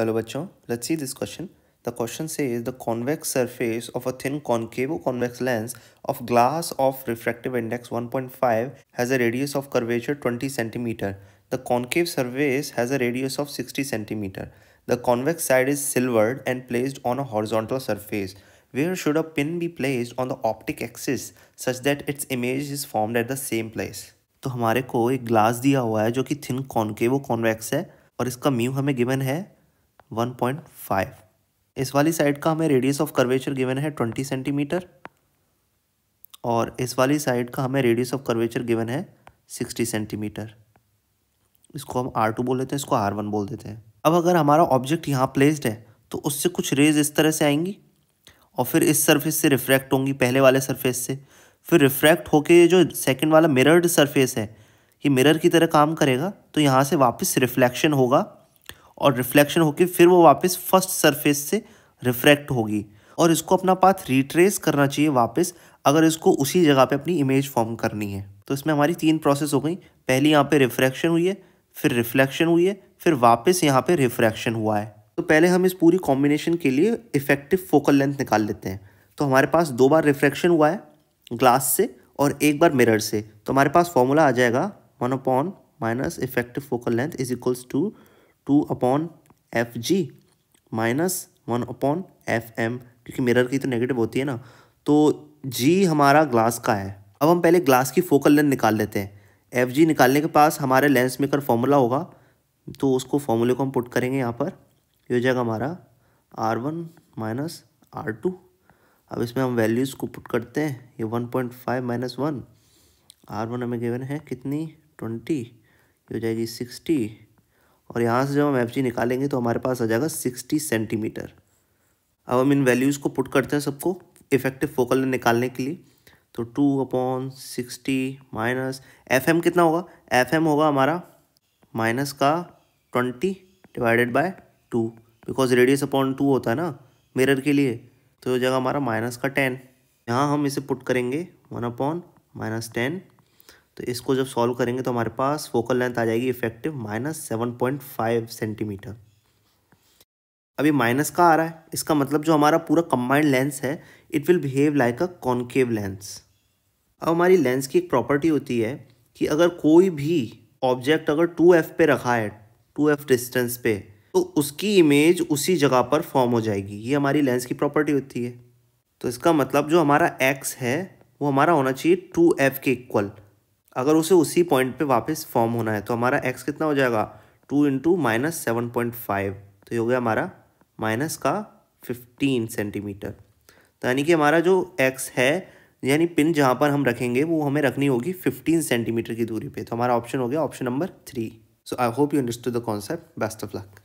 Hello बच्चों, let's see this question. The question says the convex surface of a thin concavo-convex lens of glass of refractive index 1.5 has a radius of curvature 20 cm. The concave surface has a radius of 60 cm. The convex side is silvered and placed on a horizontal surface. Where should a pin be placed on the optic axis such that its image is formed at the same place? तो हमारे को एक glass दिया हुआ है जो कि thin concave convex है और इसका म्यू हमें गिवन है 1.5। इस वाली साइड का हमें रेडियस ऑफ कर्वेचर गिवन है 20 सेंटीमीटर और इस वाली साइड का हमें रेडियस ऑफ कर्वेचर गिवन है 60 सेंटीमीटर। इसको हम R2 बोल देते हैं, इसको R1 बोल देते हैं। अब अगर हमारा ऑब्जेक्ट यहाँ प्लेस्ड है तो उससे कुछ रेज इस तरह से आएंगी और फिर इस सरफेस से रिफ्रैक्ट होंगी पहले वाले सरफेस से, फिर रिफ्रैक्ट होके जो सेकंड वाला मिरर्ड सरफेस है ये मिरर की तरह काम करेगा तो यहाँ से वापस रिफ्लेक्शन होगा और रिफ्लेक्शन होके फिर वो वापस फर्स्ट सरफेस से रिफ्रैक्ट होगी और इसको अपना पाथ रिट्रेस करना चाहिए वापस अगर इसको उसी जगह पे अपनी इमेज फॉर्म करनी है। तो इसमें हमारी 3 प्रोसेस हो गई। पहली यहाँ पे रिफ्रैक्शन हुई है, फिर रिफ्लेक्शन हुई है, फिर वापस यहाँ पे रिफ्रैक्शन हुआ है। तो पहले हम इस पूरी कॉम्बिनेशन के लिए इफेक्टिव फोकल लेंथ निकाल लेते हैं। तो हमारे पास 2 बार रिफ्रैक्शन हुआ है ग्लास से और 1 बार मिरर से, तो हमारे पास फॉर्मूला आ जाएगा 1 minus effective focal length is equals to 2/fg minus 1/fm, क्योंकि मिरर की तो नेगेटिव होती है ना। तो g हमारा ग्लास का है। अब हम पहले ग्लास की फोकल लेंथ निकाल लेते हैं। fg निकालने के पास हमारे लेंस मेकर फॉर्मूला होगा, तो उसको फॉर्मूले को हम पुट करेंगे यहाँ पर। ये हो जाएगा हमारा R1 माइनस R2। अब इसमें हम वैल्यूज़ को पुट करते हैं। ये 1.5 माइनस 1, R1 हमें गिवन है कितनी 20, ये हो जाएगी 60 और यहाँ से जब हम एफ जी निकालेंगे तो हमारे पास आ जाएगा 60 सेंटीमीटर। अब हम इन वैल्यूज़ को पुट करते हैं सबको इफेक्टिव फोकल लेंथ निकालने के लिए। तो 2/60 माइनस एफ एम कितना होगा, एफ एम होगा हमारा माइनस का 20 divided by 2, because radius upon 2 होता है ना मिरर के लिए, तो हो जाएगा हमारा माइनस का 10। यहाँ हम इसे पुट करेंगे 1/-10, तो इसको जब सॉल्व करेंगे तो हमारे पास फोकल लेंथ आ जाएगी इफेक्टिव -7.5 सेंटीमीटर। अभी माइनस का आ रहा है, इसका मतलब जो हमारा पूरा कंबाइंड लेंस है it will behave like a concave lens. अब हमारी लेंस की एक प्रॉपर्टी होती है कि अगर कोई भी ऑब्जेक्ट अगर 2f पे रखा है, 2f डिस्टेंस पे, तो उसकी इमेज उसी जगह पर फॉर्म हो जाएगी। ये हमारी लेंस की प्रॉपर्टी होती है। तो इसका मतलब जो हमारा x है वो हमारा होना चाहिए 2f के इक्वल, अगर उसे उसी पॉइंट पे वापस फॉर्म होना है। तो हमारा x कितना हो जाएगा 2 × -7.5, तो ये हो गया हमारा माइनस का 15 सेंटीमीटर। तो यानी कि हमारा जो x है यानी पिन जहाँ पर हम रखेंगे वो हमें रखनी होगी 15 सेंटीमीटर की दूरी पे। तो हमारा ऑप्शन हो गया option number 3। So I hope you understood the concept. Best of luck.